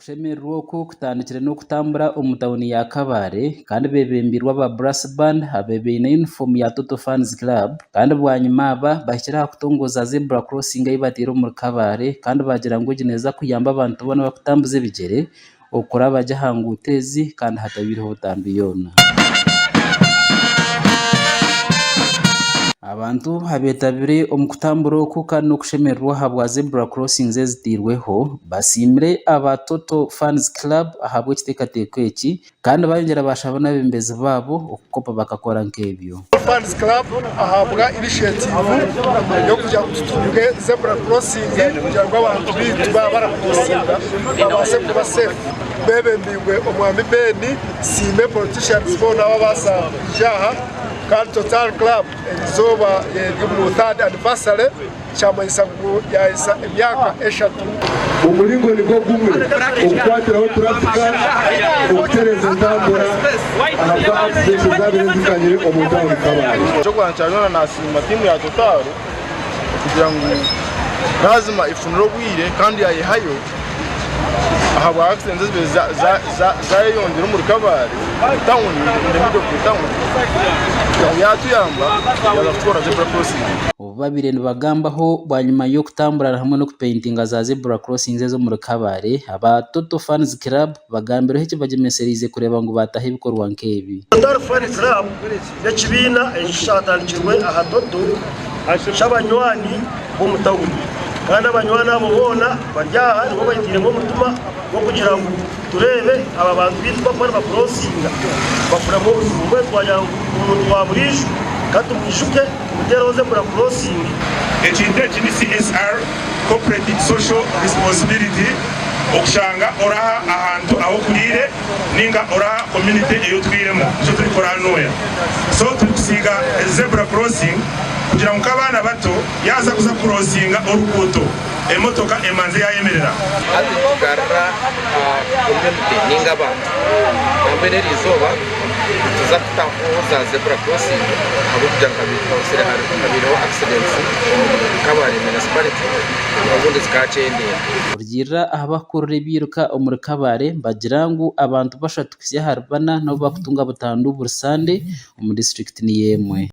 Okushemererwa oku kutandikire n'okutambura omu tawuni ya Kabare kandi bebembirwe aba brass band abe baine uniform ya Toto Fans Club kandi bwanyuma aba bahikire aha kutongoza zebra crossing ei batiire omuri Kabare kandi bagira ngu egi neeza kuyamba abantu boona bakutambuza ebigyere okuraba bagye aha nguuto ezi kandi hatabiireho butambi yoona. Abantu abetabire omu kutambura oku kandi n'okushemererwa ahabwa zebra crossings ezitiirweho basiimire aba Toto Fans Club ahabwa ekiteekateeko eki kandi bayongyera bashaba n'abembezi baabo okukopa bakakora nk'ebyo. Fans Club ahabwa initiative yo kugira ngo tutunge zebra crossing kugira ngo abantu bitu baba barakurosinga babase kuba safe bebembirwe omwami Beni sime politicians bona babasa jaha kandi Total Club ezoba mu 3rd anniversary cyamanyisa ngo yahisa emyaka 3 umulingo niko gumwe okukwatiraho turafika okutereza entambura ahabwa accident zabire zikanyire omuntu aho Kabare cyo kwancyanyona nasima timu ya Total kugira ngo lazima ifuniro bwire kandi yayihayo ahabwa accident zayongera muri Kabare town ndemido ku town yatuyamba yazafukora zebra crossing. Babire nibagambaho bwanyuma yo kutambura hamwe no kupaintinga za zebra crossings ezo muri Kabare aba Toto Fans Club bagambireho eki bagemeserize kureba ngo batahe ibikorwa nk'ebi. Total Fans Club n'ekibina ekishatandikirwe aha Toto cy'abanywani bo mu tawuni kandi abanywani abo bona baryaha nibo bayitiremo umutima wo kugira ngo turebe aba bantu bitwa ko bakrosinga bafuramo ubumwe twagira ngo umuntu waburisha kandi tumwishuke mutero zebra crossing. Ekindi ni CSR, corporate social responsibility, okushanga oraha ahantu aho kurire ninga oraha community eyo twiremo cyo turi kora noya so tusiga zebra crossing kugira ngo abana bato yaza kuza crossinga orukuto emotoka emanze yayemerera ati tugarra community ninga ba ambere rizoba tuzafita za zebra crossing abo kugira ngo bikonsere habiriho accidents Kabare municipality ubundi zikacendera urgira abakorera biruka omuri Kabare bagira ngu abantu bashatu kisya harbana no bakutunga butandu bursande omu district ni yemwe.